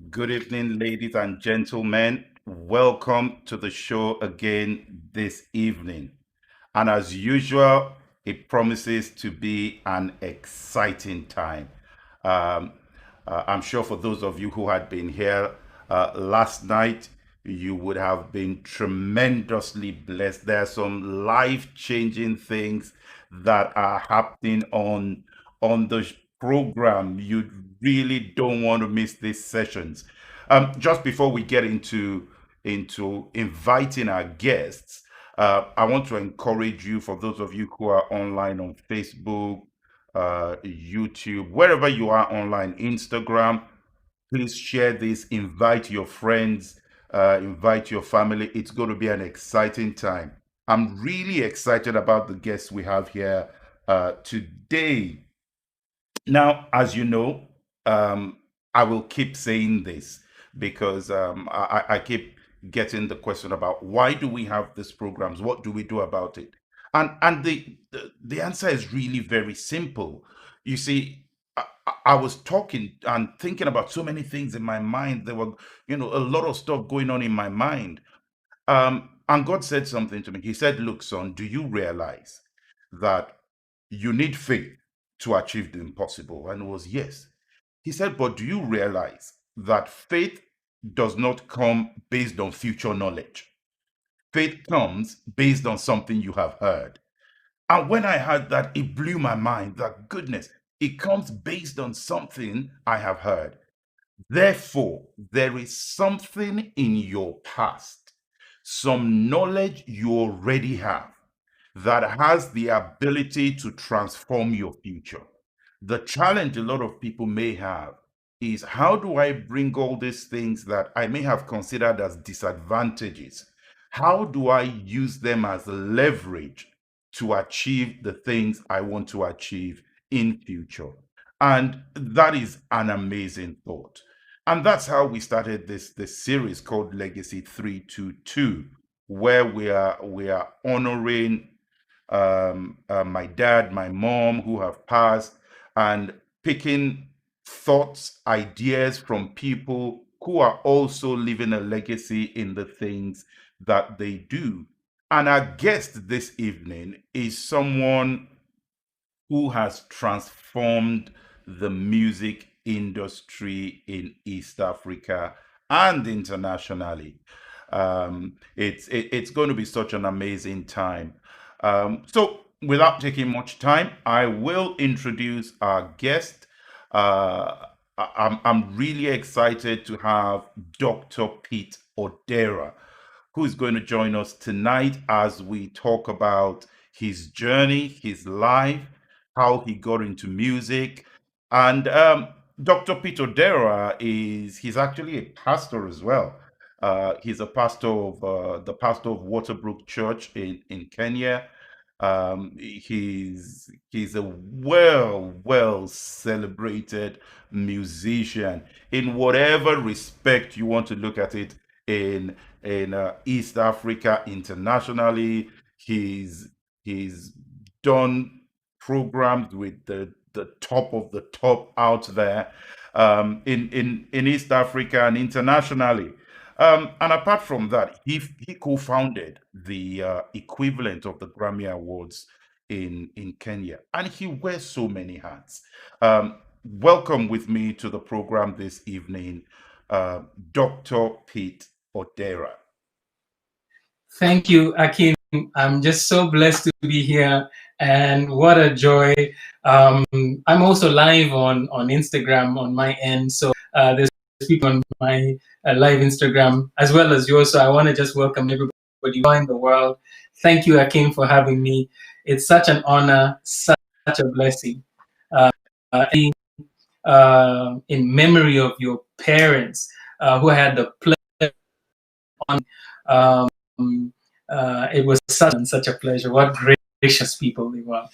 Good evening, ladies and gentlemen. Welcome to the show again this evening. And as usual, it promises to be an exciting time. Um, I'm sure for those of you who had been here last night, you would have been tremendously blessed. There are some life-changing things that are happening on the program. You really don't want to miss these sessions. Just before we get into inviting our guests, I want to encourage you, for those of you who are online on Facebook, YouTube, wherever you are online, Instagram, please share this, invite your friends, invite your family. It's going to be an exciting time. I'm really excited about the guests we have here today. Now, as you know, I will keep saying this because I keep getting the question about why do we have these programs? What do we do about it? And the answer is really very simple. You see, I was talking and thinking about so many things in my mind. There were, a lot of stuff going on in my mind. And God said something to me. He said, "Look, son, do you realize that you need faith to achieve the impossible?" And it was yes. He said, "But do you realize that faith does not come based on future knowledge? Faith comes based on something you have heard." And when I heard that, it blew my mind that goodness, it comes based on something I have heard. Therefore, there is something in your past, some knowledge you already have that has the ability to transform your future. The challenge a lot of people may have is, how do I bring all these things that I may have considered as disadvantages? How do I use them as leverage to achieve the things I want to achieve in future? And that is an amazing thought. And that's how we started this series called Legacy 322, where we are honoring my dad, my mom who have passed, and picking thoughts, ideas from people who are also leaving a legacy in the things that they do. And our guest this evening is someone who has transformed the music industry in East Africa and internationally. It's going to be such an amazing time. So, without taking much time, I will introduce our guest. I'm really excited to have Dr. Pete Odera, who is going to join us tonight as we talk about his journey, his life, how he got into music. And Dr. Pete Odera he's actually a pastor as well. He's a pastor of the pastor of Waterbrook Church in Kenya. He's a well celebrated musician in whatever respect you want to look at it in East Africa internationally. He's done programs with the top of the top out there in East Africa and internationally. And apart from that, he co-founded the equivalent of the Grammy Awards in Kenya, and he wears so many hats. Welcome with me to the program this evening, Dr. Pete Odera. Thank you, Akin. I'm just so blessed to be here, and what a joy. Um, I'm also live on Instagram on my end, so there's people on my live Instagram as well as yours. So I want to just welcome everybody in the world. Thank you, Akin, for having me. It's such an honor, such a blessing. Uh, in memory of your parents who had the pleasure on. Um, it was such a pleasure. What gracious people they were.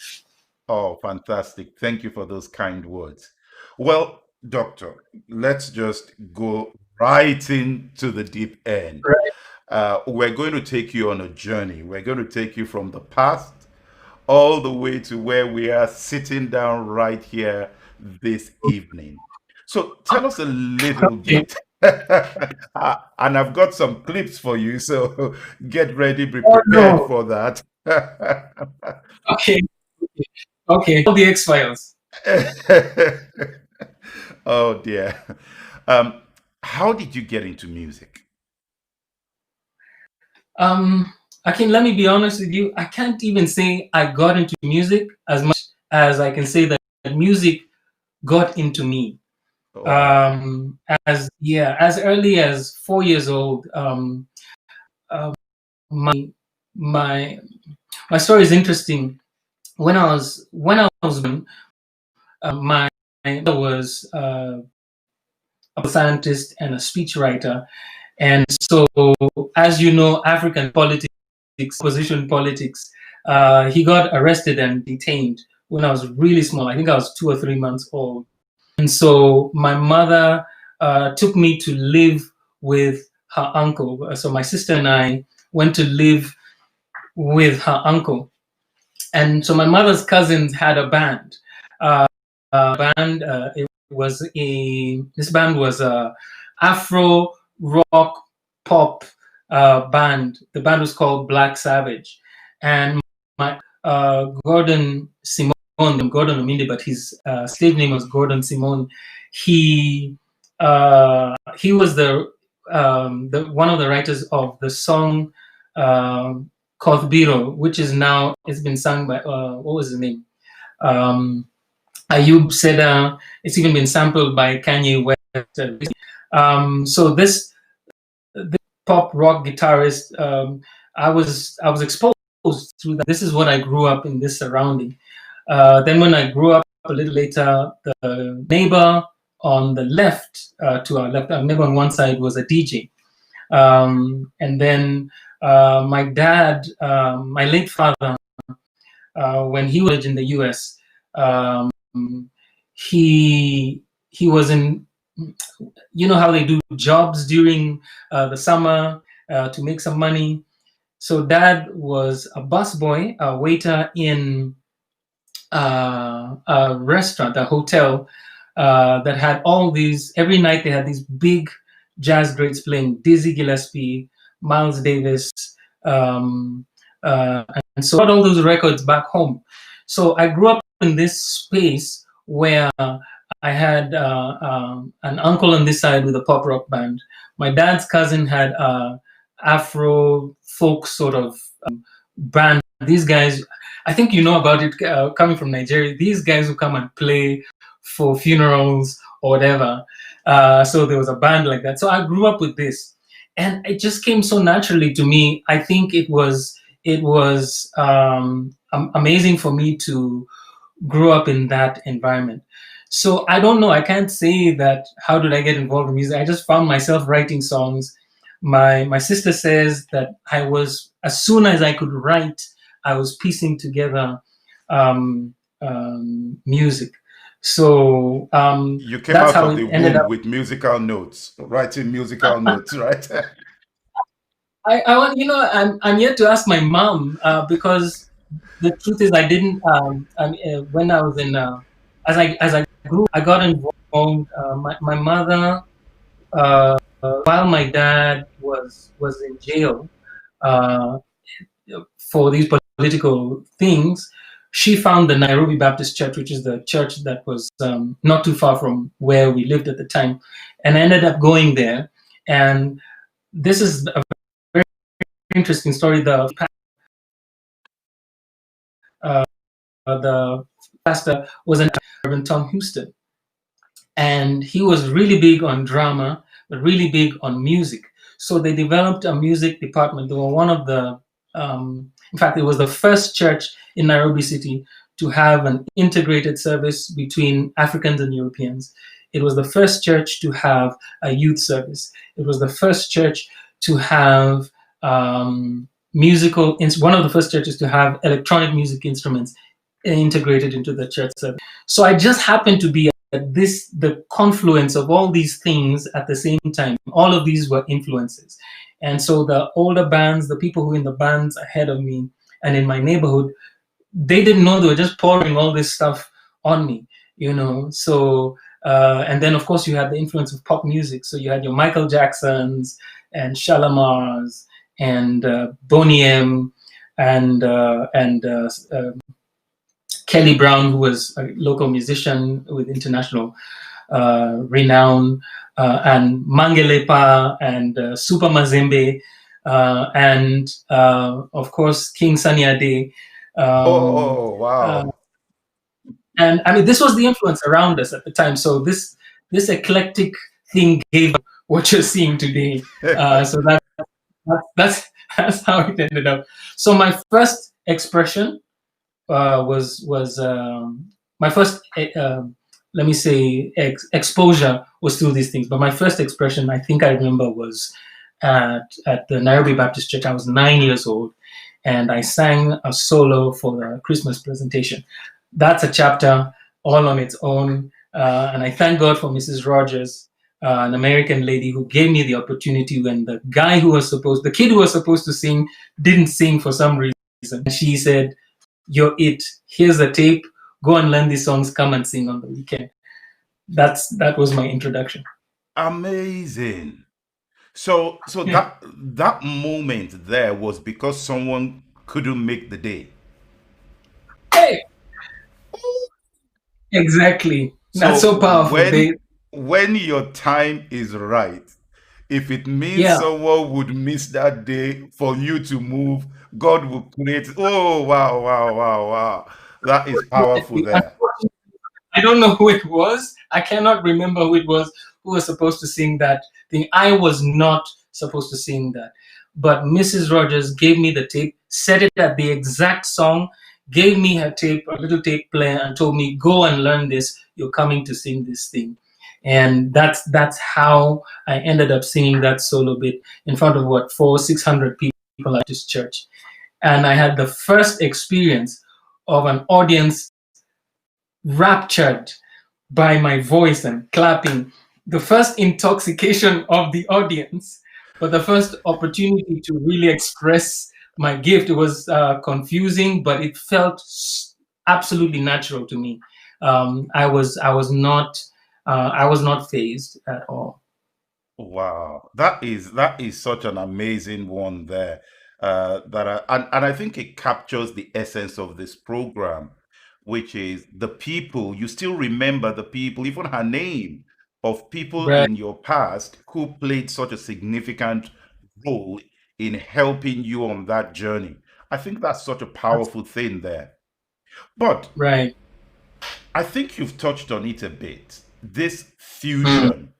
Oh, fantastic. Thank you for those kind words. Well, Doctor, let's just go right into the deep end. Right. We're going to take you on a journey. We're going to take you from the past all the way to where we are sitting down right here this evening. So tell us a little Okay. bit. And I've got some clips for you, so get ready, be Oh prepared no. for that. Okay. Okay. Okay. All the X Files. Oh dear. Um, how did you get into music? Um, Akin, let me be honest with you. I can't even say I got into music as much as I can say that music got into me. Wow. As early as 4 years old. Uh, my my my story is interesting. When I was my mother was a scientist and a speechwriter, and so as you know, African politics, opposition politics. He got arrested and detained when I was really small. I think I was 2 or 3 months old, and so my mother took me to live with her uncle. So my sister and I went to live with her uncle, and so my mother's cousins had a band. Uh, it was a this band was a Afro rock pop band. The band was called Black Savage, and my Gordon Ominde, but his stage name was Gordon Simone. He was the one of the writers of the song Kothbiro, which is now it's been sung by what was his name? Um, Ayub Seda. It's even been sampled by Kanye West. So this pop rock guitarist, I was exposed through that. This is what I grew up in, this surrounding. Then when I grew up a little later, the neighbor on the left, to our left, our neighbor on one side was a DJ. And then my dad, my late father, when he was in the US, um, he was in, you know how they do jobs during the summer to make some money. So dad was a busboy, a waiter in a restaurant, a hotel that had all these. Every night they had these big jazz greats playing: Dizzy Gillespie, Miles Davis, um, uh, and so I got all those records back home. So I grew up in this space where I had an uncle on this side with a pop rock band. My dad's cousin had a Afro folk sort of band. These guys, I think you know about it, coming from Nigeria. These guys who come and play for funerals or whatever. So there was a band like that. So I grew up with this, and it just came so naturally to me. I think it was amazing for me to grow up in that environment. So I don't know. I can't say that. How did I get involved in music? I just found myself writing songs. My sister says that I was, as soon as I could write, I was piecing together um, music. So You came that's out how of it the ended womb up. with musical notes, writing musical notes, right? I want, I'm yet to ask my mom, because the truth is I didn't. When I was in, as I grew, I got involved. My mother, while my dad was in jail uh, for these political things, she found the Nairobi Baptist Church, which is the church that was not too far from where we lived at the time, and I ended up going there. And this is a very interesting story. The pastor was an Reverend Tom Houston, and he was really big on drama, but really big on music. So they developed a music department. They were one of the, in fact, it was the first church in Nairobi City to have an integrated service between Africans and Europeans. It was the first church to have a youth service. It was the first church to have one of the first churches to have electronic music instruments integrated into the church service. So I just happened to be the confluence of all these things at the same time. All of these were influences. And so the older bands, the people who were in the bands ahead of me and in my neighborhood, they didn't know, they were just pouring all this stuff on me. So And then, of course, you had the influence of pop music. So you had your Michael Jacksons and Shalamars and Boney M and Kelly Brown, who was a local musician with international renown, and Mangelepa and Super Mazembe, and of course King Sunny Ade. Oh, Uh, wow. and I mean, this was the influence around us at the time. So this eclectic thing gave what you're seeing today. So that's that's how it ended up. So my first expression was my first let me say exposure was through these things. But my first expression, I think I remember, was at the Nairobi Baptist Church. I was 9 years old, and I sang a solo for the Christmas presentation. That's a chapter all on its own, and I thank God for Mrs. Rogers, an American lady who gave me the opportunity when the kid who was supposed to sing, didn't sing for some reason. And she said, "You're it. Here's the tape. Go and learn these songs. Come and sing on the weekend." That was my introduction. Amazing. So Yeah. that moment there was because someone couldn't make the day. Hey, exactly. That's So so powerful. when your time is right, if it means Yeah, someone would miss that day for you to move, God will create. Oh, wow, wow, wow, wow. That is powerful definitely. there. I don't know who it was. I cannot remember who it was who was supposed to sing that thing. I was not supposed to sing that. But Mrs. Rogers gave me the tape, set it at the exact song, gave me her tape, a little tape player, and told me, "Go and learn this. You're coming to sing this thing." And that's how I ended up singing that solo bit in front of what, 600 people at this church. And I had the first experience of an audience raptured by my voice and clapping, the first intoxication of the audience, but the first opportunity to really express my gift. It was confusing, but it felt absolutely natural to me. I was not phased at all. Wow, that is such an amazing one there. And I think it captures the essence of this program, which is the people. You still remember the people, even her name, of people Right, in your past who played such a significant role in helping you on that journey. I think that's such a powerful thing there. But right. I think you've touched on it a bit. This Mm, fusion,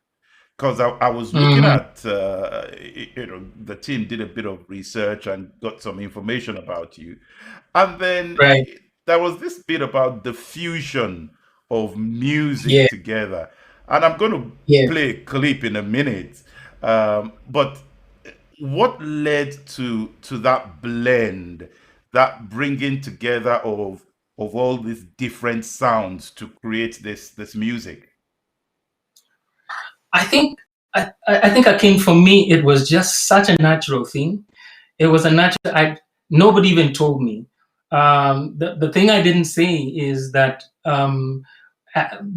because I was looking hmm. at the team did a bit of research and got some information about you, and then Right. there was this bit about the fusion of music Yeah. together, and I'm going to Yeah. play a clip in a minute. But what led to that blend, that bringing together of all these different sounds to create this music? I think I think Akin, for me, it was just such a natural thing. It was a natural. Nobody even told me. The thing I didn't say is that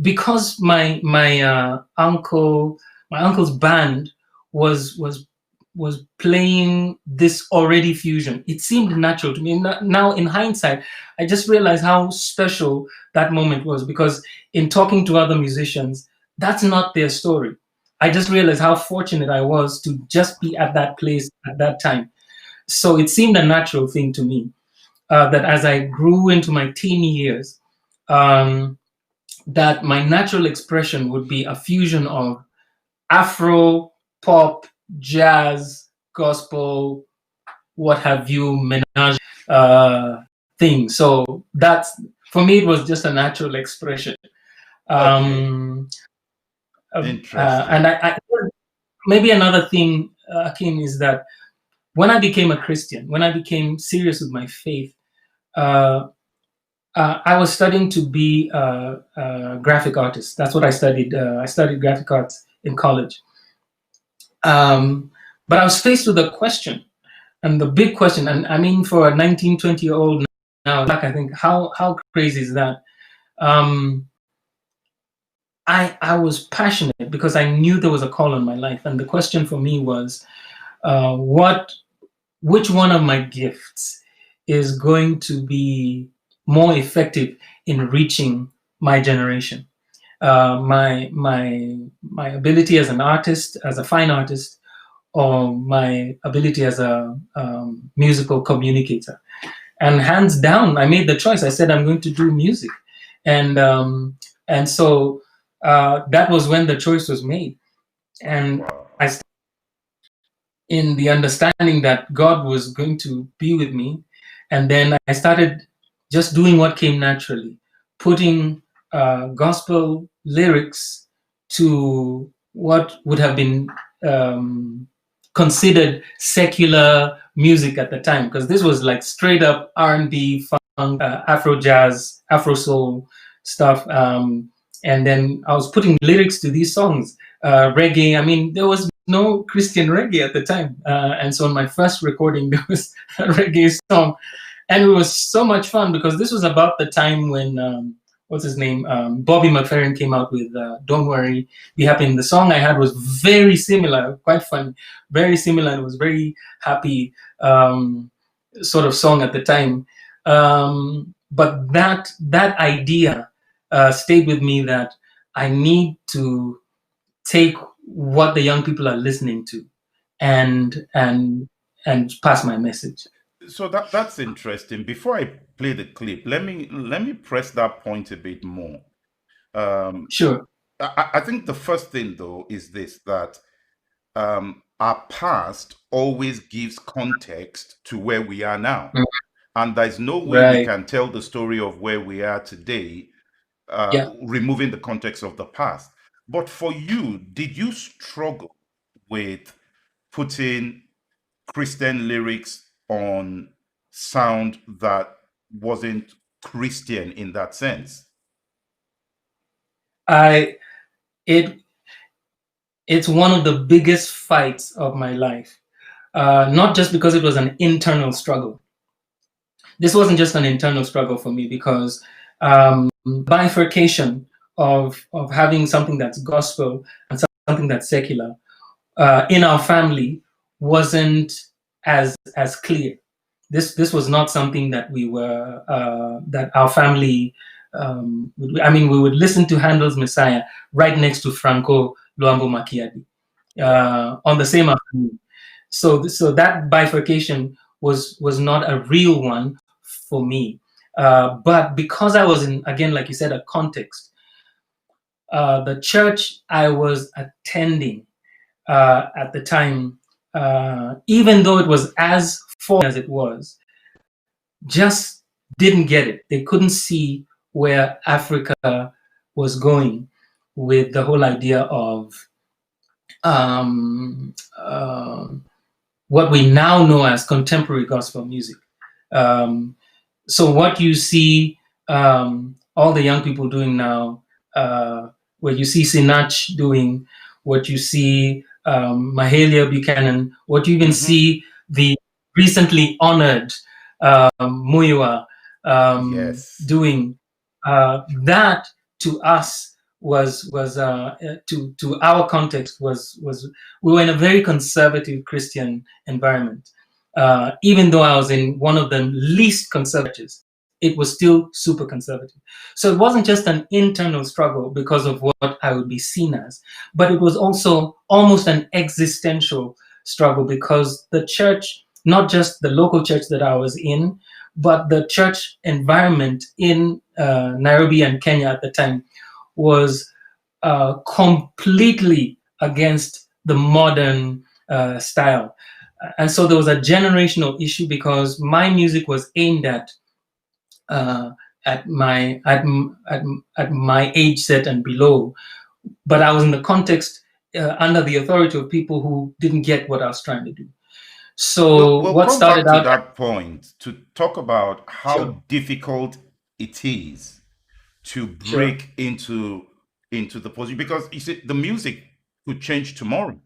because my uncle's band was playing this already fusion. It seemed natural to me. Now, in hindsight, I just realized how special that moment was, because in talking to other musicians, that's not their story. I just realized how fortunate I was to just be at that place at that time. So it seemed a natural thing to me, that as I grew into my teen years, um, that my natural expression would be a fusion of Afro, pop, jazz, gospel, what have you, menage thing. So that's, for me, it was just a natural expression. Okay, Um, and interesting. maybe another thing, Akim, is that when I became a Christian, when I became serious with my faith, uh, I was studying to be a graphic artist. That's what I studied. I studied graphic arts in college. Um, but I was faced with a question, and the big question, and I mean, for a 19, 20-year-old now, like, I think, how crazy is that? Um, I was passionate because I knew there was a call on my life, and the question for me was, what which one of my gifts is going to be more effective in reaching my generation? My ability as an artist, as a fine artist, or my ability as a musical communicator. And hands down, I made the choice. I said I'm going to do music, and so that was when the choice was made. And Wow. I, in the understanding that God was going to be with me, and then I started just doing what came naturally, putting gospel lyrics to what would have been um, considered secular music at the time, because this was like straight up R&B, funk, Afro jazz, Afro soul stuff. And then I was putting lyrics to these songs, reggae. I mean, there was no Christian reggae at the time, and so on my first recording there was a reggae song, and it was so much fun because this was about the time when what's his name, Bobby McFerrin came out with "Don't Worry, Be Happy." And the song I had was very similar, quite fun, very similar, and it was very happy sort of song at the time. But that idea stayed with me, that I need to take what the young people are listening to and pass my message. So that's interesting. Before I play the clip, let me press that point a bit more. Um, Sure. I think the first thing though is this, that our past always gives context to where we are now. Mm. And there's no way we Right. can tell the story of where we are today, Yeah. removing the context of the past. But for you, did you struggle with putting Christian lyrics on sound that wasn't Christian in that sense? I it it's one of the biggest fights of my life. Not just because it was an internal struggle. This wasn't just an internal struggle for me, because bifurcation of having something that's gospel and something that's secular in our family wasn't as clear. This was not something that we were that our family. I mean, we would listen to Handel's Messiah right next to Franco Luambo Macchiati Wow. on the same afternoon. So that bifurcation was not a real one for me. But because I was in, again, like you said, a context, the church I was attending at the time, even though it was as foreign as it was, just didn't get it. They couldn't see where Africa was going with the whole idea of um, uh, what we now know as contemporary gospel music. Um, so what you see all the young people doing now, what you see Sinach doing, what you see Mahalia Buchanan, what you even Hmm. see the recently honored Muiwa Yes. doing, that to us to our context was we were in a very conservative Christian environment. Even though I was in one of the least conservatives, it was still super conservative. So it wasn't just an internal struggle because of what I would be seen as, but it was also almost an existential struggle, because the church, not just the local church that I was in, but the church environment in Nairobi and Kenya at the time was completely against the modern style. And so there was a generational issue, because my music was aimed uh, at my age set and below, but I was in the context under the authority of people who didn't get what I was trying to do. We'll, So we'll what come back started to out, that point to talk about sure, how difficult it is to sure, break into the position, because you see the music could change tomorrow,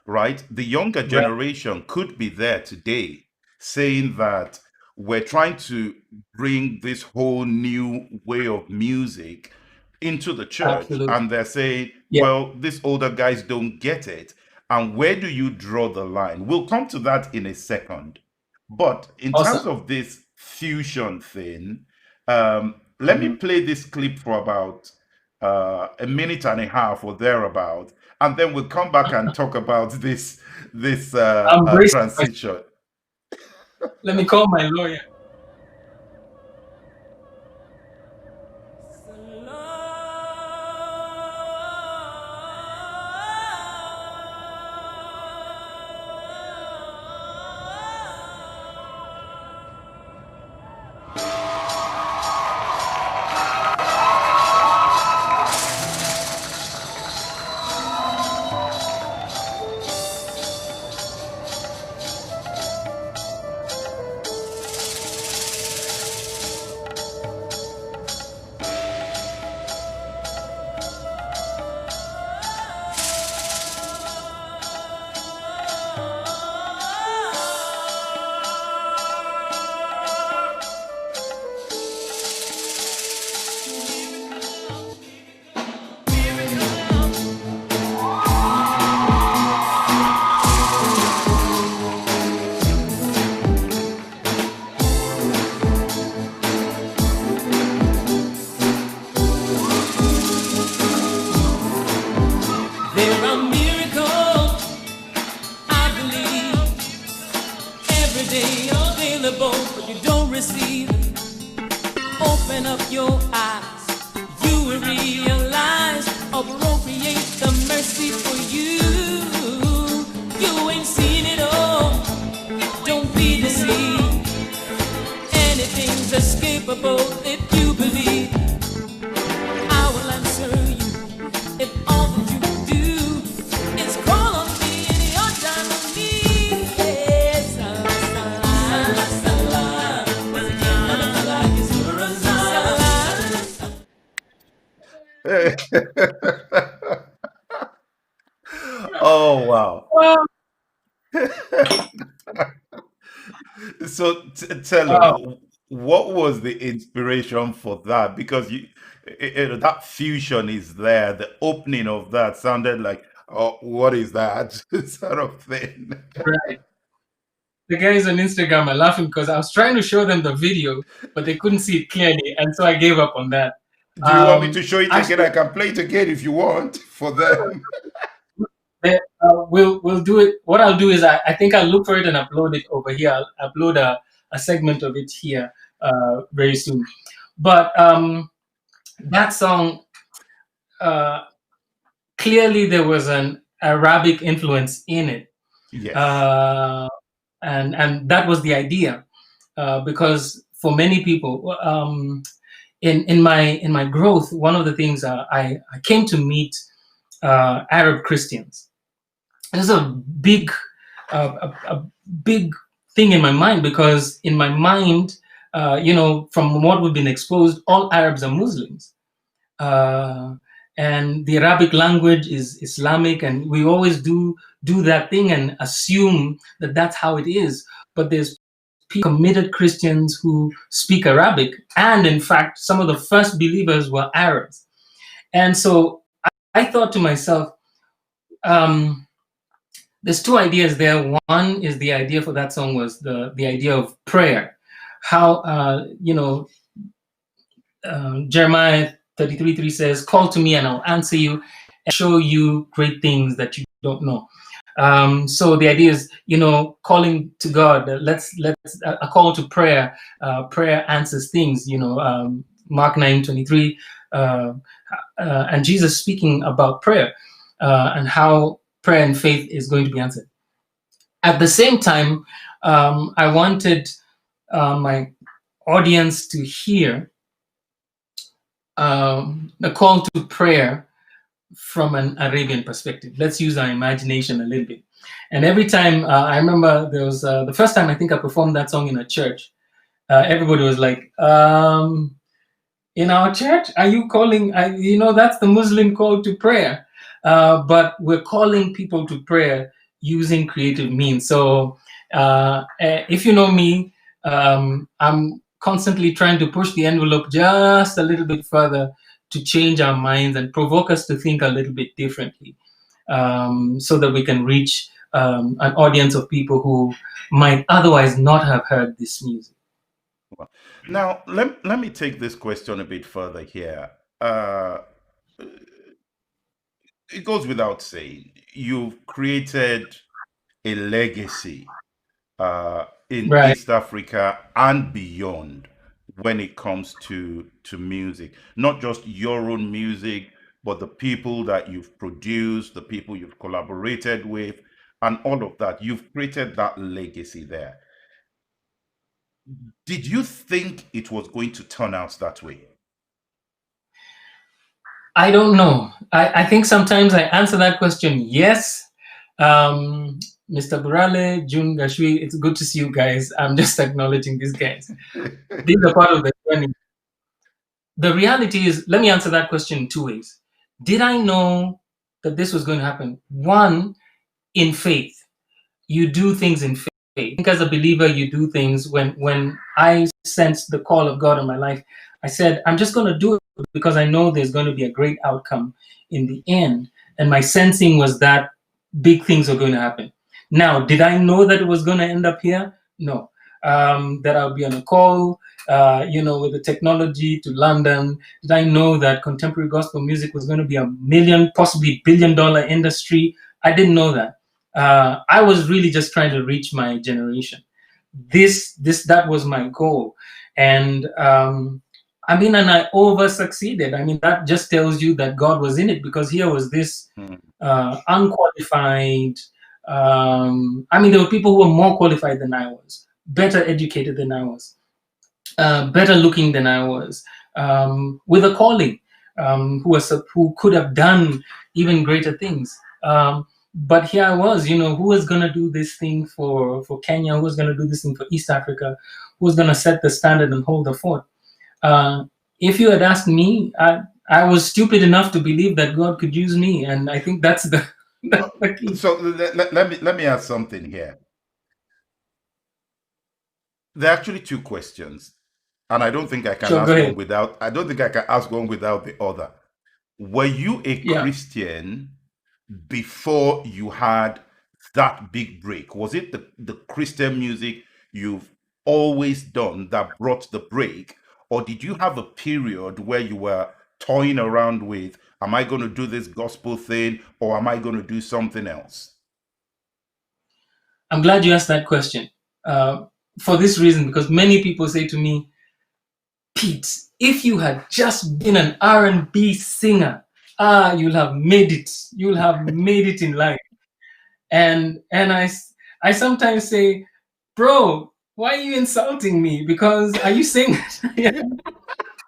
right? The younger right, generation could be there today saying that we're trying to bring this whole new way of music into the church, Absolutely. and they're saying, Yeah. well, these older guys don't get it. And where do you draw the line? We'll come to that in a second. But in terms Awesome. of this fusion thing, let me Mhm. play this clip for about a minute and a half or thereabout, and then we'll come back and talk about this I'm bracing myself. transition. Let me call my lawyer. There are miracles, I believe, every day available, but you don't receive. Open up your eyes, you will realize, appropriate the mercy for you. You ain't seen it all, don't be deceived. Anything's escapable if you believe. I will answer you if all that you do is call on me in your time of need. Yes, salah, salah, salah. Once again, I'm like it's Oh wow. Oh, So tell us, wow. what was the inspiration for that? Because that fusion is there. The opening of that sounded like, oh, what is that sort of thing? Right. The guys on Instagram are laughing because I was trying to show them the video, but they couldn't see it clearly, and so I gave up on that. Do you want me to show it again? Actually, I can play it again if you want for them. we'll do it. What I'll do is I think I'll look for it and upload it over here. I'll upload a segment of it here very soon. But that song, clearly there was an Arabic influence in it. Yes. And that was the idea, because for many people, in my growth, one of the things I came to meet Arab Christians. This is a big thing in my mind, because in my mind, from what we've been exposed, all Arabs are Muslims. And the Arabic language is Islamic, and we always do that thing and assume that that's how it is. But there's committed Christians who speak Arabic, and in fact, some of the first believers were Arabs. And so I thought to myself, there's two ideas there. One is the idea for that song was the idea of prayer. How Jeremiah 33:3 says, "Call to me and I'll answer you and show you great things that you don't know." So the idea is, calling to God. Let's a call to prayer. Prayer answers things. Mark 9:23, and Jesus speaking about prayer and how prayer and faith is going to be answered. At the same time, I wanted my audience to hear the call to prayer from an Arabian perspective. Let's use our imagination a little bit. And every time, I remember there was the first time I think I performed that song in a church, everybody was like, in our church, are you calling, that's the Muslim call to prayer. But we're calling people to prayer using creative means. So if you know me, I'm constantly trying to push the envelope just a little bit further to change our minds and provoke us to think a little bit differently, so that we can reach an audience of people who might otherwise not have heard this music. Now, let me take this question a bit further here. Uh, it goes without saying, you've created a legacy in Right. East Africa and beyond when it comes to music. Not just your own music, but the people that you've produced, the people you've collaborated with, and all of that. You've created that legacy there. Did you think it was going to turn out that way? I don't know. I think sometimes I answer that question yes. Mr. Burale, June Gashui, it's good to see you guys. I'm just acknowledging these guys. These are part of the journey. The reality is, let me answer that question in two ways. Did I know that this was going to happen? One, in faith. You do things in faith. I think as a believer, you do things. When I sensed the call of God in my life, I said, I'm just going to do it because I know there's going to be a great outcome in the end. And my sensing was that big things are going to happen. Now, did I know that it was going to end up here? No. That I'll be on a call, with the technology to London. Did I know that contemporary gospel music was going to be a million, possibly $1 billion industry? I didn't know that. I was really just trying to reach my generation. That was my goal. And and I over succeeded. That just tells you that God was in it, because here was this unqualified. There were people who were more qualified than I was, better educated than I was, better looking than I was, with a calling, who could have done even greater things. But here I was, who was going to do this thing for Kenya? Who was going to do this thing for East Africa? Who was going to set the standard and hold the fort? If you had asked me, I was stupid enough to believe that God could use me. And I think that's the key. So let me ask something here. There are actually two questions, and I don't think I can ask one without. I don't think I can ask one without the other. Were you a Christian before you had that big break? Was it the Christian music you've always done that brought the break, or did you have a period where you were toying around with, am I going to do this gospel thing, or am I going to do something else? I'm glad you asked that question. For this reason, because many people say to me, Pete, if you had just been an R&B singer, you'll have made it. You'll have made it in life. And I sometimes say, bro, why are you insulting me? Because are you saying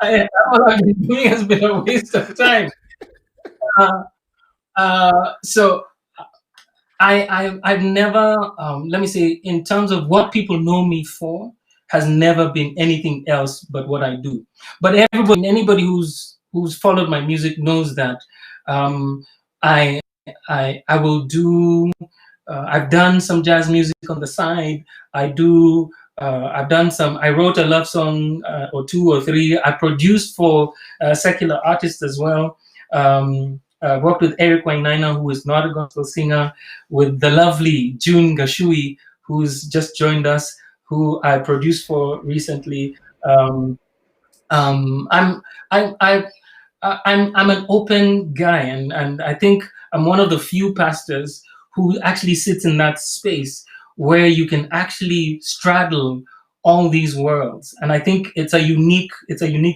all I've been doing has been a waste of time? So I've never, let me say, in terms of what people know me for, has never been anything else but what I do. But anybody who's followed my music knows that I will do. I've done some jazz music on the side. I've done some. I wrote a love song or two or three. I produced for secular artists as well. Worked with Eric Wainaina, who is not a gospel singer, with the lovely June Gashui, who's just joined us, who I produced for recently. I'm an open guy, and I think I'm one of the few pastors who actually sits in that space where you can actually straddle all these worlds. And I think it's a unique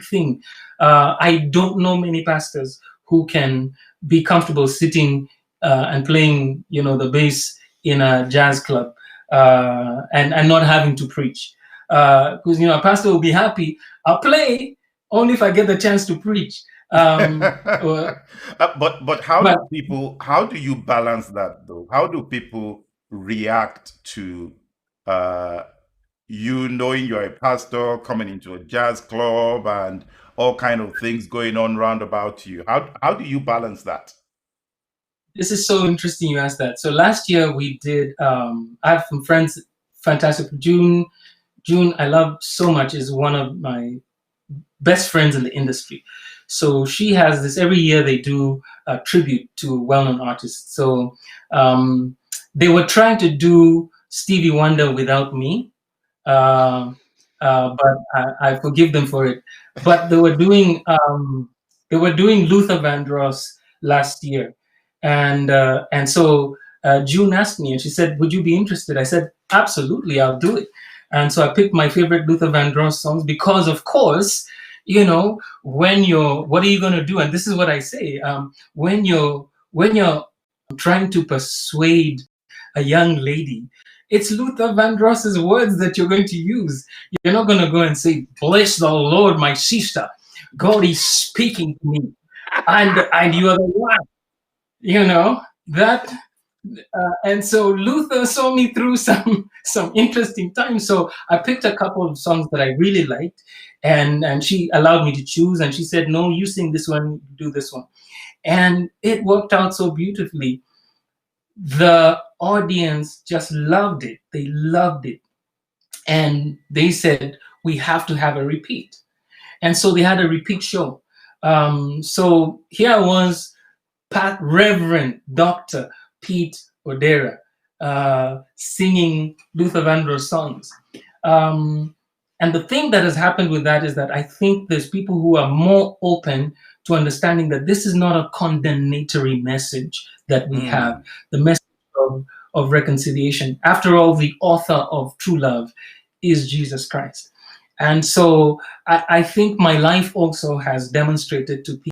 thing. I don't know many pastors who can be comfortable sitting and playing, the bass in a jazz club and not having to preach. Because a pastor will be happy. I'll play only if I get the chance to preach. But how do you balance that though? How do people react to you knowing you're a pastor coming into a jazz club and all kind of things going on round about you? How do you balance that? This is so interesting you asked that. So last year we did, I have some friends, fantastic. June, I love so much, is one of my best friends in the industry. So she has this every year. They do a tribute to well-known artists. So they were trying to do Stevie Wonder without me, uh, but I forgive them for it. But they were doing Luther Vandross last year, and so June asked me, and she said, "Would you be interested?" I said, "Absolutely, I'll do it." And so I picked my favorite Luther Vandross songs because, of course, when you're, what are you going to do? And this is what I say: when you're trying to persuade a young lady, it's Luther Vandross's words that you're going to use. You're not going to go and say, "Bless the Lord, my sister. God is speaking to me, and you are the one." That. And so Luther saw me through some interesting times. So I picked a couple of songs that I really liked, and she allowed me to choose. And she said, "No, you sing this one, do this one," and it worked out so beautifully. The audience just loved it. They loved it, and they said, "We have to have a repeat." And so they had a repeat show. So here I was, Reverend Dr. Pete Odera, singing Luther Vandross songs. And the thing that has happened with that is that I think there's people who are more open to understanding that this is not a condemnatory message that we have, the message of reconciliation. After all, the author of true love is Jesus Christ. And so I think my life also has demonstrated to people,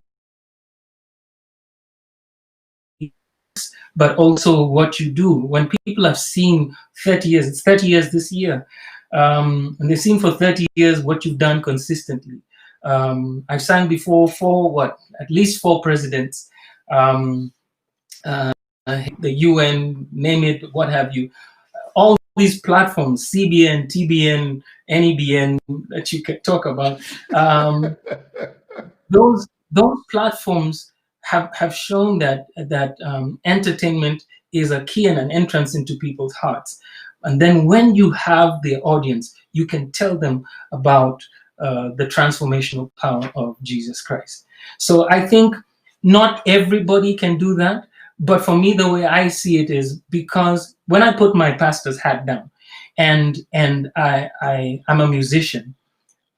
but also what you do. When people have seen 30 years, it's 30 years this year, and they've seen for 30 years what you've done consistently. I've sang before for at least 4 presidents, the UN, name it, what have you. All these platforms, CBN, TBN, NEBN, that you can talk about, those platforms have shown that entertainment is a key and an entrance into people's hearts. And then when you have the audience, you can tell them about the transformational power of Jesus Christ. So I think not everybody can do that. But for me, the way I see it is, because when I put my pastor's hat down and I'm a musician,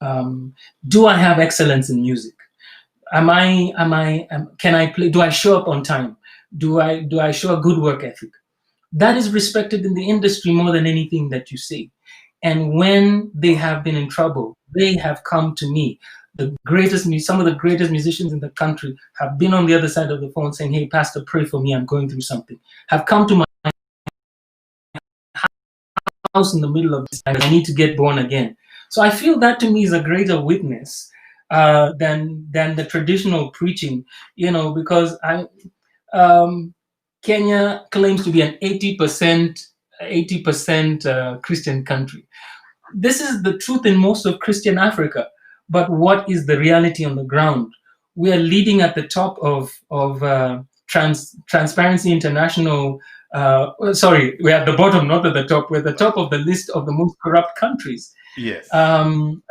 do I have excellence in music? Can I play? Do I show up on time? Do I show a good work ethic? That is respected in the industry more than anything that you say. And when they have been in trouble, they have come to me. Some of the greatest musicians in the country have been on the other side of the phone saying, "Hey, Pastor, pray for me. I'm going through something." Have come to my house in the middle of this time. I need to get born again. So I feel that to me is a greater witness than the traditional preaching, because Kenya claims to be an 80% Christian country. This is the truth in most of Christian Africa. But what is the reality on the ground? We are leading at the top of Transparency International. We're at the bottom, not at the top. We're at the top of the list of the most corrupt countries. Yes. And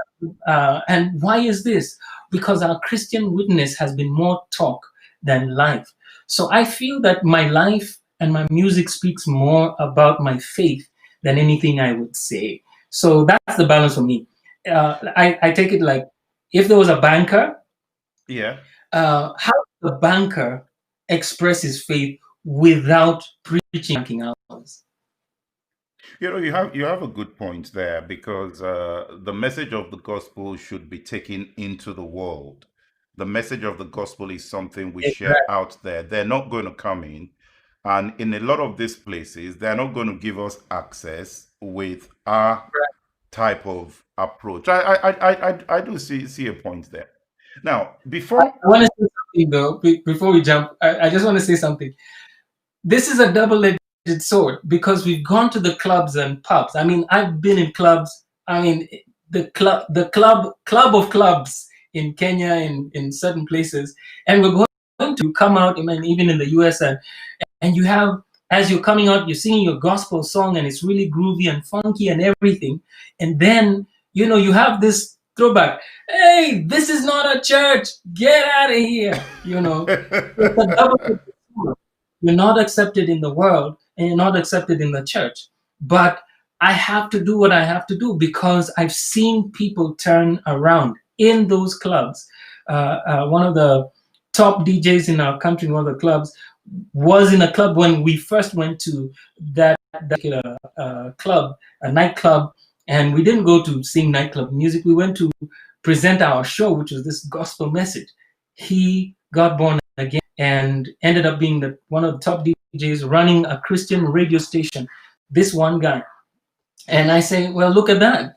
why is this? Because our Christian witness has been more talk than life. So I feel that my life and my music speaks more about my faith than anything I would say. So that's the balance for me. I take it like, if there was a banker, how does the banker express his faith without preaching banking hours? You have a good point there, because the message of the gospel should be taken into the world. The message of the gospel is something we share out there. They're not going to come in, and in a lot of these places, they're not going to give us access with our type of approach. I do see a point there. Now, before I want to say something though, before we jump, I just want to say something. This is a double-edged sword, because we've gone to the clubs and pubs. I mean, I've been in clubs. I mean, the club of clubs in Kenya, in certain places, and we're going to come out, I mean, even in the US, and you have, as you're coming out, you're singing your gospel song, and it's really groovy and funky and everything. And then, you have this throwback. Hey, this is not a church. Get out of here. It's a double. You're not accepted in the world and you're not accepted in the church. But I have to do what I have to do because I've seen people turn around in those clubs. One of the top DJs in our country, in one of the clubs, was in a club when we first went to that particular club, a nightclub, and we didn't go to sing nightclub music. We went to present our show, which was this gospel message. He got born again and ended up being one of the top DJs running a Christian radio station. This one guy. And I say, well, look at that,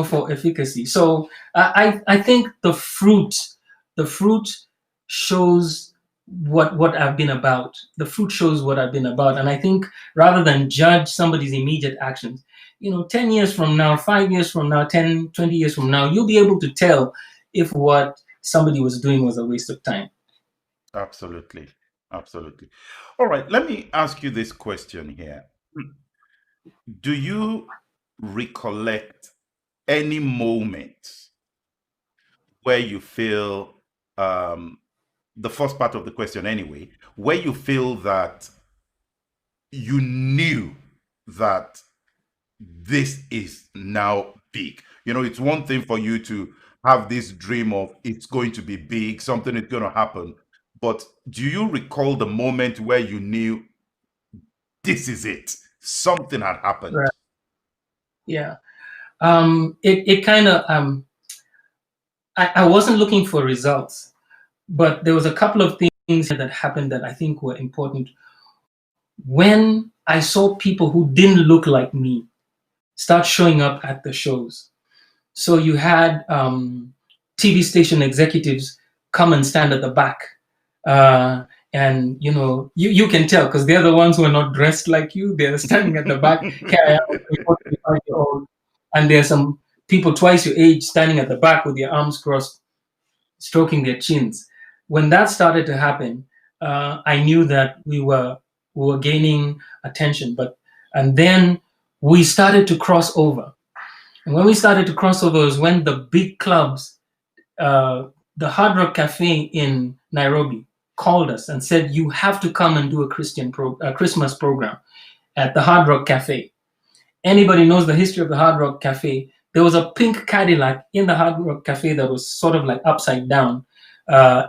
for efficacy. So I think the fruit shows what I've been about. The fruit shows what I've been about. And I think rather than judge somebody's immediate actions, 10 years from now, 5 years from now, 10, 20 years from now, you'll be able to tell if what somebody was doing was a waste of time. Absolutely. Absolutely. All right. Let me ask you this question here. Do you recollect any moment where you feel, the first part of the question anyway, where you feel that you knew that this is now big? It's one thing for you to have this dream of it's going to be big, something is going to happen. But do you recall the moment where you knew this is it? Something had happened. Right. Yeah. It kind of, I wasn't looking for results, but there was a couple of things that happened that I think were important. When I saw people who didn't look like me start showing up at the shows. So you had TV station executives come and stand at the back. And you can tell because they're the ones who are not dressed like you. They're standing at the back. I am a 45-year-old, and there's some people twice your age standing at the back with their arms crossed, stroking their chins. When that started to happen, I knew that we were gaining attention. And then we started to cross over. And when we started to cross over was when the big clubs, the Hard Rock Cafe in Nairobi, called us and said, you have to come and do a Christmas program at the Hard Rock Cafe. Anybody knows the history of the Hard Rock Cafe? There was a pink Cadillac in the Hard Rock Cafe that was sort of like upside down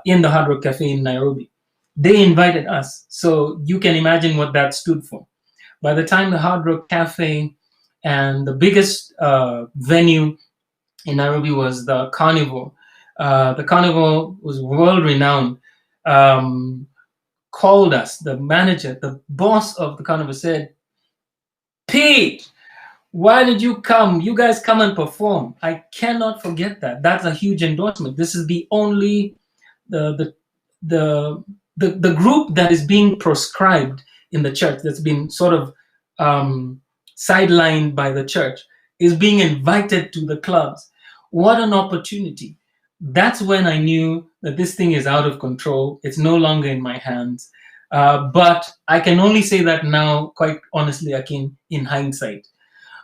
in the Hard Rock Cafe in Nairobi. They invited us. So you can imagine what that stood for. By the time the Hard Rock Cafe and the biggest venue in Nairobi was the Carnival. The Carnival was world-renowned. Called us, the manager, the boss of the Carnival said, Pete, why did you come? You guys come and perform. I cannot forget that. That's a huge endorsement. This is the only, the group that is being proscribed in the church, that's been sort of sidelined by the church, is being invited to the clubs. What an opportunity. That's when I knew that this thing is out of control. It's no longer in my hands. But I can only say that now, quite honestly, Akin, in hindsight.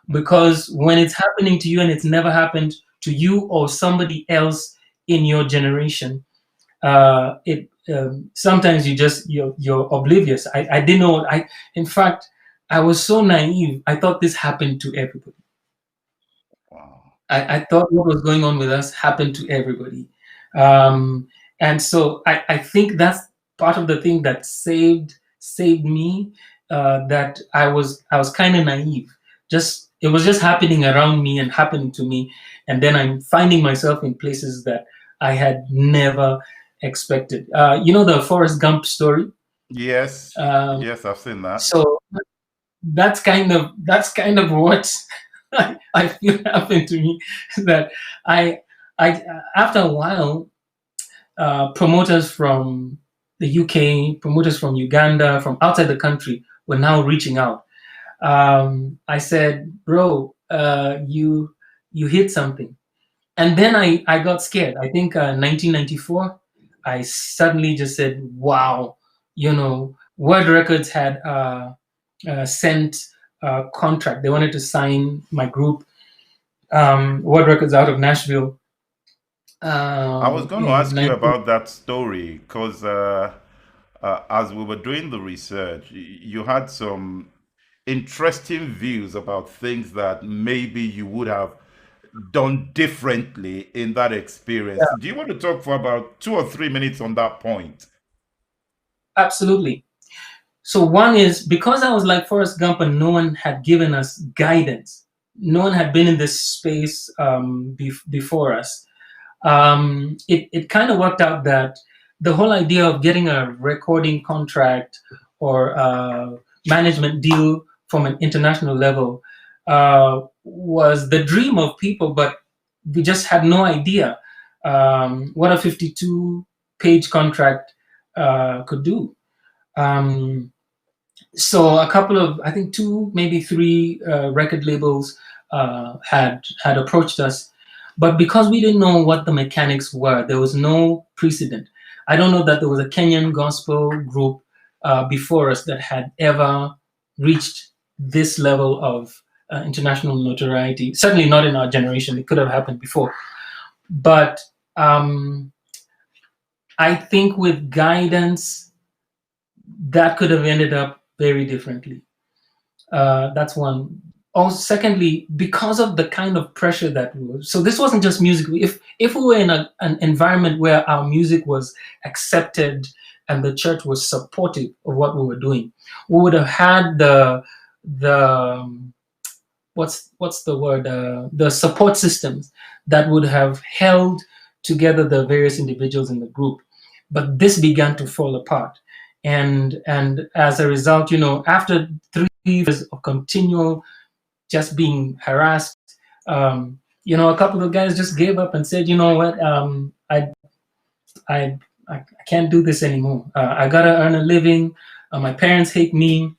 Because when it's happening to you and it's never happened to you or somebody else in your generation, sometimes you're oblivious. I didn't know. In fact, I was so naive. I thought this happened to everybody. I thought what was going on with us happened to everybody. And so I think that's part of the thing that saved me, that I was kind of naive. It was just happening around me and happening to me. And then I'm finding myself in places that I had never expected. The Forrest Gump story? Yes. Yes, I've seen that. So that's kind of what I feel happened to me, that I after a while, promoters from the UK, promoters from Uganda, from outside the country were now reaching out. I said, bro, you hit something. And then I got scared. I think 1994, I suddenly just said, wow, Word Records had sent a contract. They wanted to sign my group, Word Records out of Nashville. I was going to in ask you 19. about that story because as we were doing the research, you had some interesting views about things that maybe you would have done differently in that experience. Do you want to talk for about 2 or 3 minutes on that point? Absolutely. So one is because I was like Forrest Gump and no one had given us guidance. No one had been in this space before us. It kind of worked out that the whole idea of getting a recording contract or a management deal from an international level was the dream of people, but we just had no idea what a 52-page contract could do. Um, so a couple of, I think two, maybe three record labels had approached us, but because we didn't know what the mechanics were, there was no precedent. I don't know that there was a Kenyan gospel group before us that had ever reached this level of international notoriety. Certainly not in our generation. It could have happened before, but I think with guidance, that could have ended up very differently. That's one. Also, secondly, because of the kind of pressure that we were, so this wasn't just music. If we were in an environment where our music was accepted and the church was supportive of what we were doing, we would have had the what's the word, the support systems that would have held together the various individuals in the group. But this began to fall apart, and as a result, after 3 years of continual just being harassed, a couple of guys just gave up and said, you know what, I I can't do this anymore. I gotta earn a living. My parents hate me.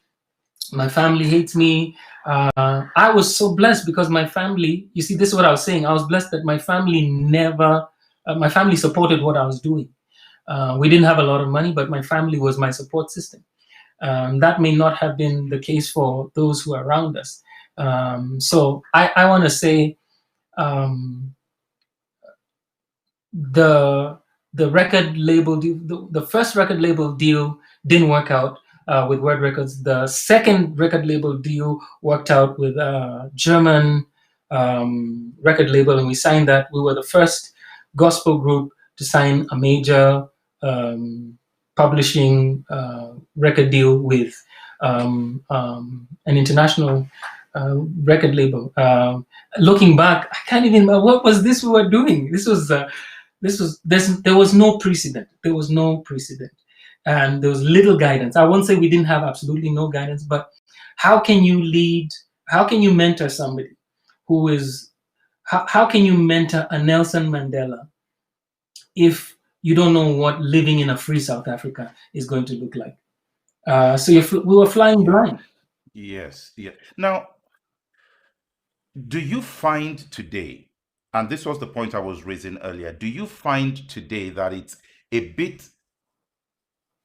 My family hates me. I was so blessed because my family, you see, this is what I was saying. I was blessed that my family supported what I was doing. We didn't have a lot of money, but my family was my support system. That may not have been the case for those who are around us. So I want to say um, the record label deal, the first record label deal didn't work out with Word Records. The second record label deal worked out with a German record label, and we signed that. We were the first gospel group to sign a major publishing record deal with an international record label. Looking back, I can't even remember what was this we were doing. There was no precedent. There was no precedent, and there was little guidance. I won't say we didn't have absolutely no guidance, but how can you lead? How can you mentor somebody who is? How can you mentor a Nelson Mandela if you don't know what living in a free South Africa is going to look like? So we were flying blind. Yes, yeah. Now, do you find today, and this was the point I was raising earlier, do you find today that it's a bit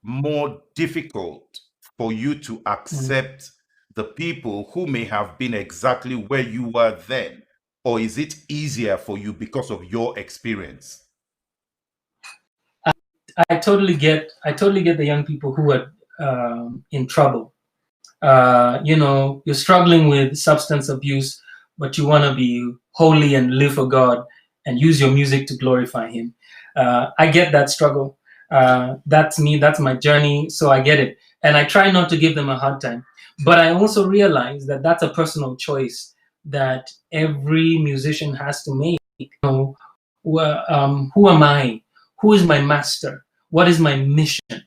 more difficult for you to accept the people who may have been exactly where you were then? Or is it easier for you because of your experience? I totally get the young people who are in trouble. You're struggling with substance abuse, but you want to be holy and live for God and use your music to glorify Him. I get that struggle. That's me. That's my journey. So I get it, and I try not to give them a hard time. But I also realize that that's a personal choice that every musician has to make. Who am I? Who is my master? What is my mission?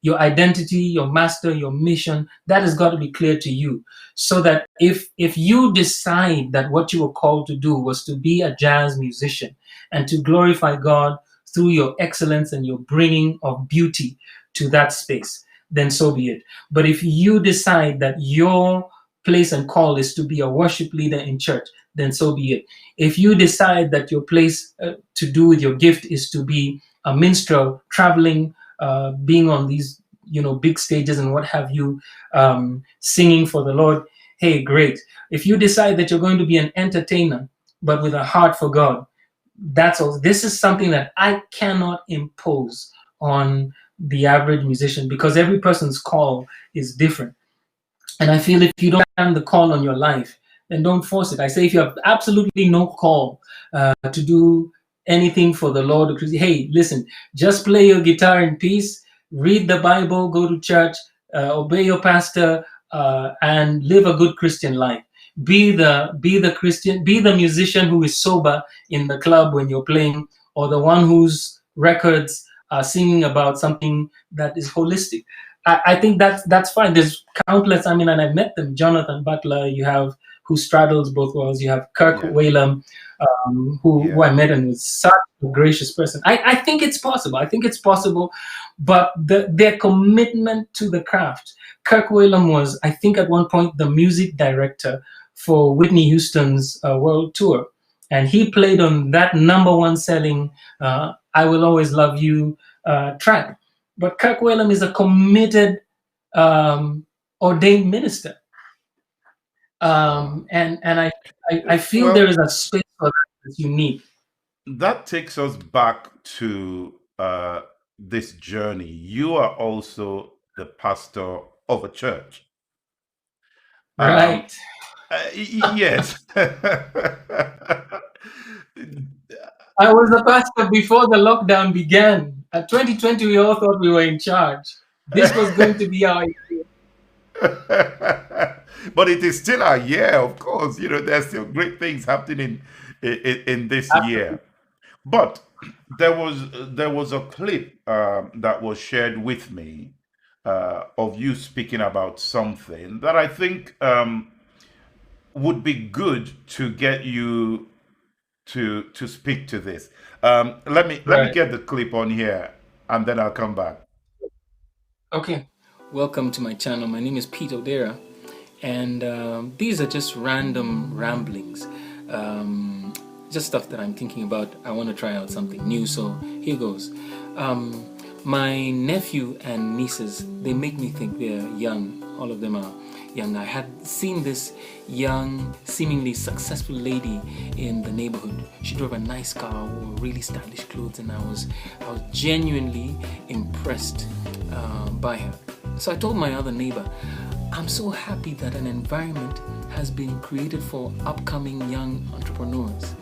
Your identity, your master, your mission, that has got to be clear to you. So that if you decide that what you were called to do was to be a jazz musician and to glorify God through your excellence and your bringing of beauty to that space, then so be it. But if you decide that your place and call is to be a worship leader in church, then so be it. If you decide that your place to do with your gift is to be a minstrel, traveling, being on these big stages and what have you, singing for the Lord, hey, great. If you decide that you're going to be an entertainer but with a heart for God, that's all. This is something that I cannot impose on the average musician, because every person's call is different. And I feel if you don't understand the call on your life, then don't force it. I say if you have absolutely no call to do anything for the Lord, hey, listen, just play your guitar in peace, read the Bible, go to church, obey your pastor, and live a good Christian life. Be the Christian, be the musician who is sober in the club when you're playing, or the one whose records are singing about something that is holistic. I think that's fine. There's countless. I mean, and I've met them. Jonathan Butler, you have, who straddles both worlds. You have Kirk Yeah. Whalum, who I met and was such a gracious person. I think it's possible. I think it's possible, but their commitment to the craft. Kirk Whalum was, I think, at one point the music director for Whitney Houston's world tour, and he played on that number one selling "I Will Always Love You" track. But Kirk Whalum is a committed, ordained minister, and I feel there is a space for that that's unique. That takes us back to this journey. You are also the pastor of a church. Um, Right. yes. I was a pastor before the lockdown began. At 2020, we all thought we were in charge. This was going to be our year. But it is still a year, of course. There's still great things happening in this year. But there was a clip that was shared with me of you speaking about something that I think would be good to get you to speak to this. Let me Right. get the clip on here, and then I'll come back. Okay. Welcome to my channel. My name is Pete Odera, and these are just random ramblings. Just stuff that I'm thinking about. I want to try out something new, so here goes. My nephew and nieces, they make me think they're young. All of them are young. I had seen this young, seemingly successful lady in the neighborhood. She drove a nice car, wore really stylish clothes, and I was genuinely impressed by her. So I told my other neighbor, I'm so happy that an environment has been created for upcoming young entrepreneurs.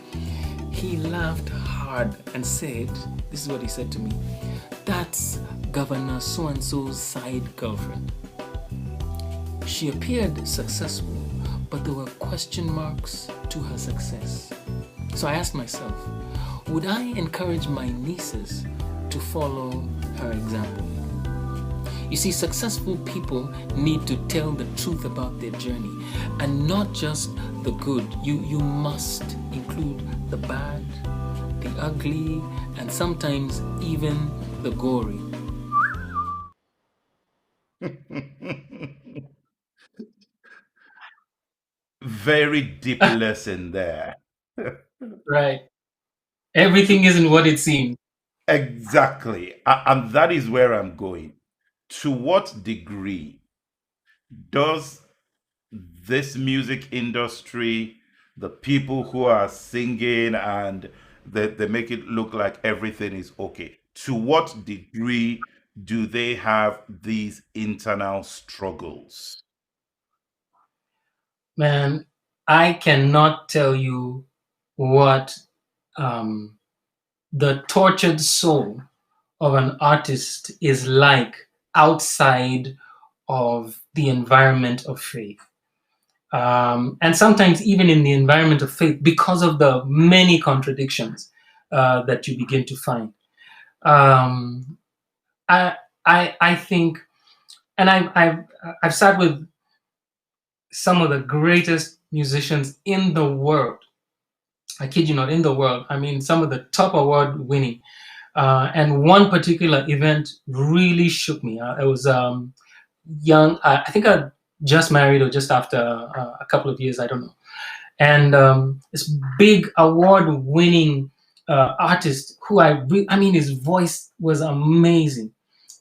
He laughed hard and said, this is what he said to me, that's Governor so-and-so's side girlfriend. She appeared successful, but there were question marks to her success. So I asked myself, would I encourage my nieces to follow her example? You see, successful people need to tell the truth about their journey, and not just the good. You must include the bad, the ugly, and sometimes even the gory. Very deep lesson there. Right. Everything isn't what it seems. Exactly. And that is where I'm going. To what degree does this music industry, the people who are singing and they make it look like everything is okay, to what degree do they have these internal struggles? Man, I cannot tell you what the tortured soul of an artist is like outside of the environment of faith. And sometimes even in the environment of faith, because of the many contradictions that you begin to find. Um, I think, and I've sat with some of the greatest musicians in the world. I kid you not, in the world. I mean, some of the top award winning. And one particular event really shook me. I was young. I think I just married or just after a couple of years. I don't know. And this big award-winning artist who I mean, his voice was amazing.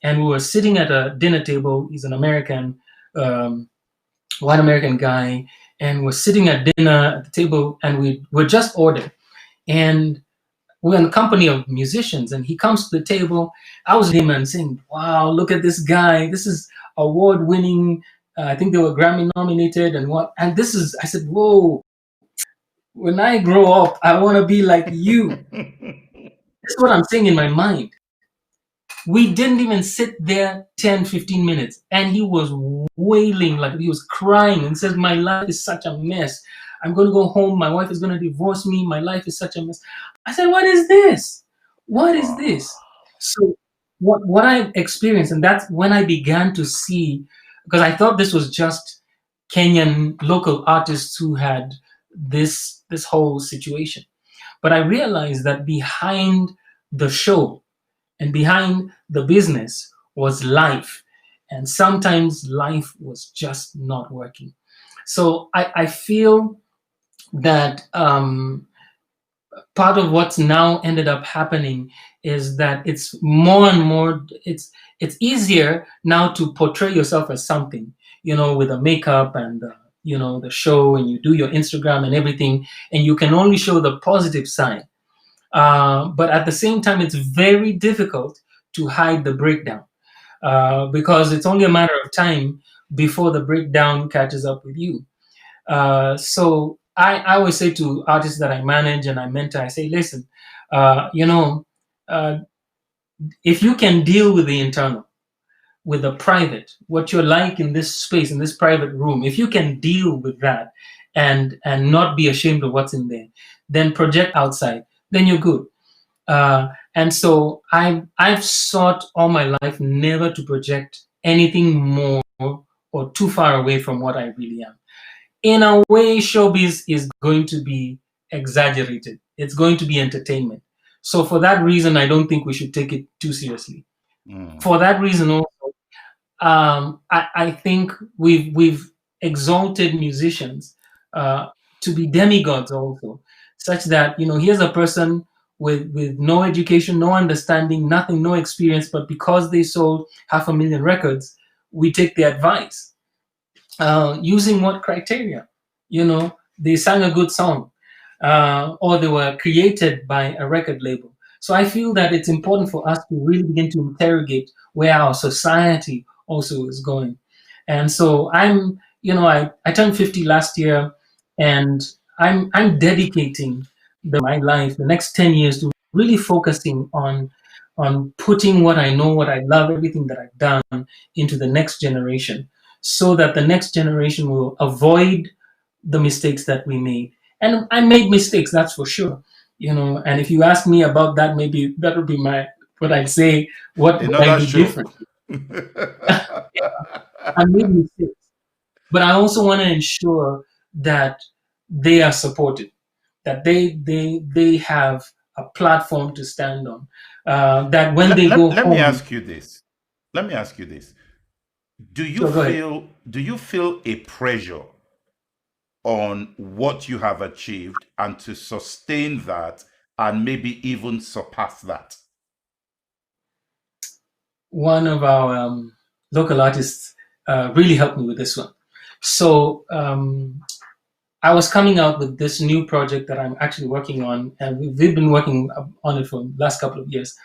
And we were sitting at a dinner table. He's an American, white American guy, and we're sitting at dinner at the table, and we were just ordered. And we're in a company of musicians, and he comes to the table. I was with him and saying, "Wow, look at this guy! This is award-winning. I think they were Grammy nominated, and what? And this is." I said, "Whoa! When I grow up, I want to be like you." That's what I'm saying in my mind. We didn't even sit there 10, 15 minutes, and he was wailing, like he was crying, and says, "My life is such a mess. I'm going to go home. My wife is going to divorce me. My life is such a mess." I said, "What is this? What is this?" So what I experienced, and that's when I began to see, because I thought this was just Kenyan local artists who had this whole situation. But I realized that behind the show and behind the business was life. And sometimes life was just not working. So I feel that part of what's now ended up happening is that it's more and more, it's easier now to portray yourself as something, with the makeup and the show, and you do your Instagram and everything, and you can only show the positive side. But at the same time, it's very difficult to hide the breakdown, because it's only a matter of time before the breakdown catches up with you. So I always say to artists that I manage and I mentor, I say, listen, uh, if you can deal with the internal, with the private, what you're like in this space, in this private room, if you can deal with that and not be ashamed of what's in there, then project outside, then you're good. And so I've sought all my life never to project anything more or too far away from what I really am. In a way, showbiz is going to be exaggerated. It's going to be entertainment. So for that reason, I don't think we should take it too seriously. For that reason also, I think we've exalted musicians to be demigods also, such that here's a person with no education, no understanding, nothing, no experience, but because they sold 500,000 records, we take the advice. Using what criteria? They sang a good song, or they were created by a record label. So I feel that it's important for us to really begin to interrogate where our society also is going. And so I turned 50 last year, and I'm dedicating my life, the next 10 years, to really focusing on putting what I know, what I love, everything that I've done into the next generation, so that the next generation will avoid the mistakes that we made. And I made mistakes, that's for sure. And if you ask me about that, maybe that would be what I'd say. What would I do different? I made mistakes, but I also want to ensure that they are supported, that they have a platform to stand on. That when they go home. Let me ask you this. Do you Sure, feel a pressure on what you have achieved and to sustain that and maybe even surpass that? One of our local artists really helped me with this one. So I was coming out with this new project that I'm actually working on, and we've been working on it for the last couple of years.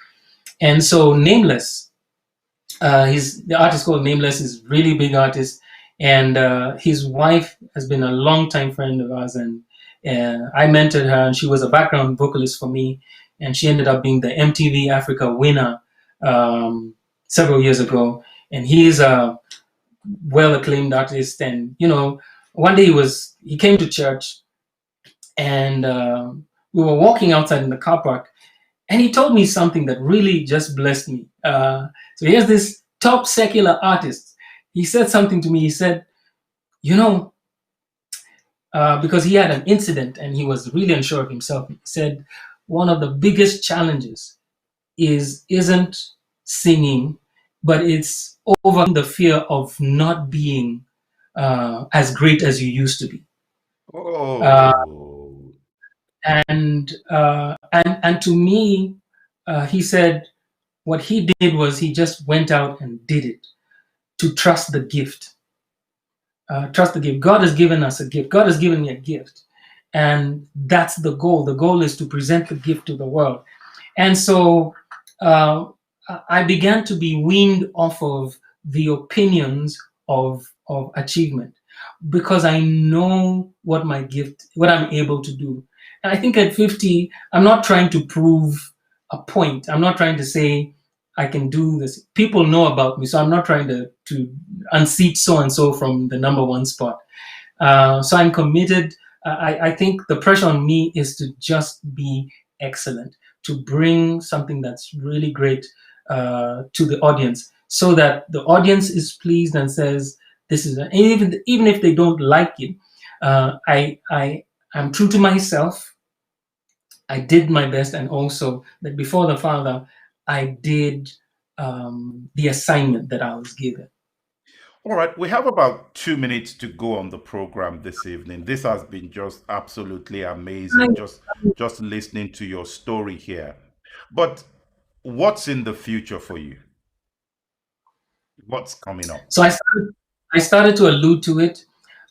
And so Nameless, the artist called Nameless, is really big artist, and his wife has been a long-time friend of ours, and I mentored her, and she was a background vocalist for me, and she ended up being the MTV Africa winner several years ago. And he's a well-acclaimed artist, and one day he came to church, and we were walking outside in the car park, and he told me something that really just blessed me. So here's this top secular artist. He said something to me. He said, because he had an incident and he was really unsure of himself. He said, one of the biggest challenges isn't singing, but it's over the fear of not being as great as you used to be. And to me, he said what he did was he just went out and did it, to trust the gift. Trust the gift. God has given us a gift. God has given me a gift. And that's the goal. The goal is to present the gift to the world. And so uh, I began to be weaned off of the opinions of achievement, because I know what my gift, what I'm able to do. And I think at 50, I'm not trying to prove a point. I'm not trying to say I can do this. People know about me, so I'm not trying to unseat so and so from the number one spot. So I'm committed. I think the pressure on me is to just be excellent, to bring something that's really great to the audience, so that the audience is pleased and says, "This is," and even if they don't like it, I'm true to myself. I did my best, and also that before the Father, I did the assignment that I was given. All right, we have about 2 minutes to go on the program this evening. This has been just absolutely amazing, just listening to your story here. But what's in the future for you? What's coming up? So I started to allude to it.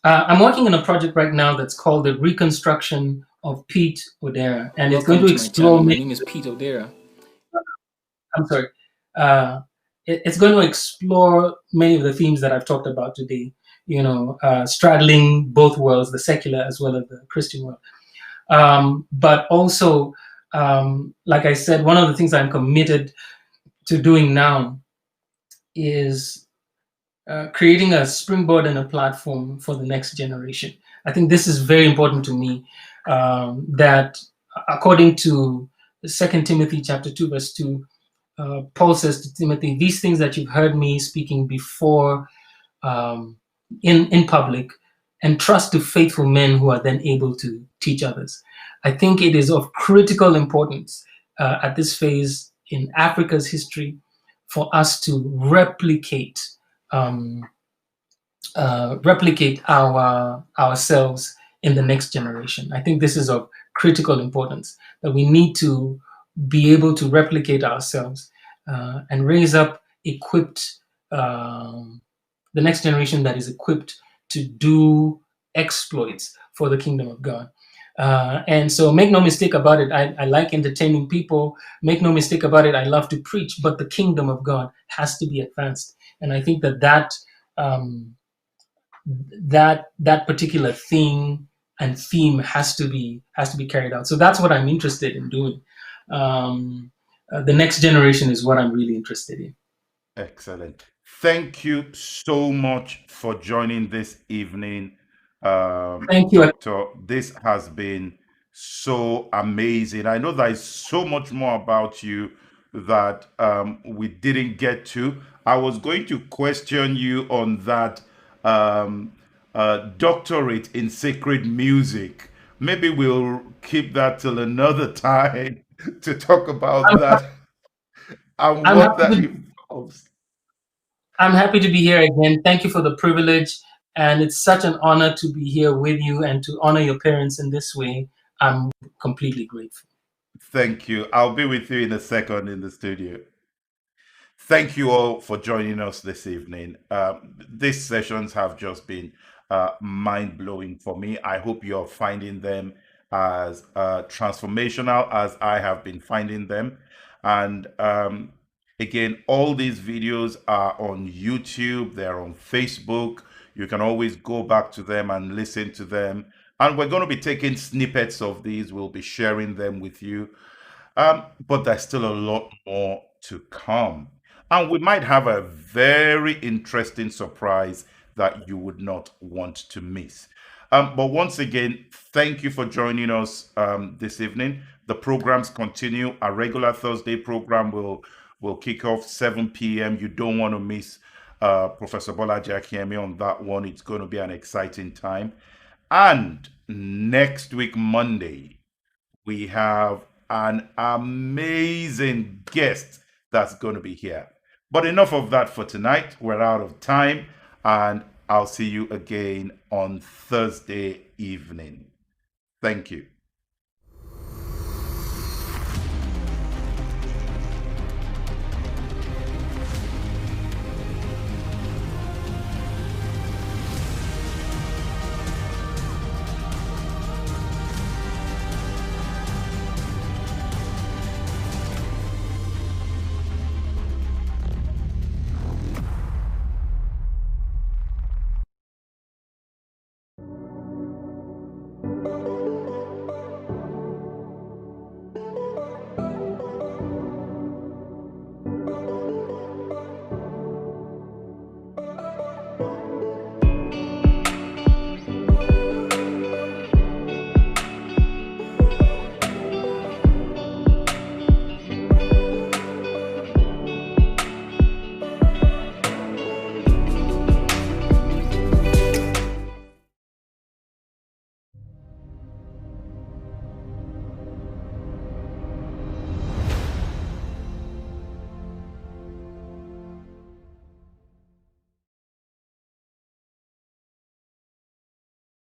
I'm working on a project right now that's called the Reconstruction of Pete Odera, and it's going to explore. My name is Pete Odera. I'm sorry. Uh, it's going to explore many of the themes that I've talked about today. Straddling both worlds, the secular as well as the Christian world. But also, like I said, one of the things I'm committed to doing now is creating a springboard and a platform for the next generation. I think this is very important to me. That according to 2 Timothy chapter 2 verse 2, Paul says to Timothy, "These things that you've heard me speaking before in public, entrust to faithful men who are then able to teach others." I think it is of critical importance at this phase in Africa's history for us to um, replicate ourselves in the next generation. I think this is of critical importance, that we need to be able to replicate ourselves and raise up equipped, the next generation that is equipped to do exploits for the kingdom of God. And so make no mistake about it, I like entertaining people. Make no mistake about it, I love to preach, but the kingdom of God has to be advanced. And I think that particular thing and theme has to be carried out. So that's what I'm interested in doing. The next generation is what I'm really interested in. Excellent. Thank you so much for joining this evening, Thank you. Doctor. This has been so amazing. I know there is so much more about you that we didn't get to. I was going to question you on that doctorate in sacred music. Maybe we'll keep that till another time to talk about that and I'm what happy that to, involves. I'm happy to be here again. Thank you for the privilege. And it's such an honor to be here with you and to honor your parents in this way. I'm completely grateful. Thank you. I'll be with you in a second in the studio. Thank you all for joining us this evening. These sessions have just been mind blowing for me. I hope you're finding them as transformational as I have been finding them. And again, all these videos are on YouTube, they're on Facebook. You can always go back to them and listen to them. And we're going to be taking snippets of these, we'll be sharing them with you. But there's still a lot more to come. And we might have a very interesting surprise that you would not want to miss. But once again, thank you for joining us this evening. The programs continue. Our regular Thursday program will kick off 7 p.m. You don't want to miss Professor Bolaji Akinyemi on that one. It's going to be an exciting time. And next week, Monday, we have an amazing guest that's going to be here. But enough of that for tonight. We're out of time, and I'll see you again on Thursday evening. Thank you.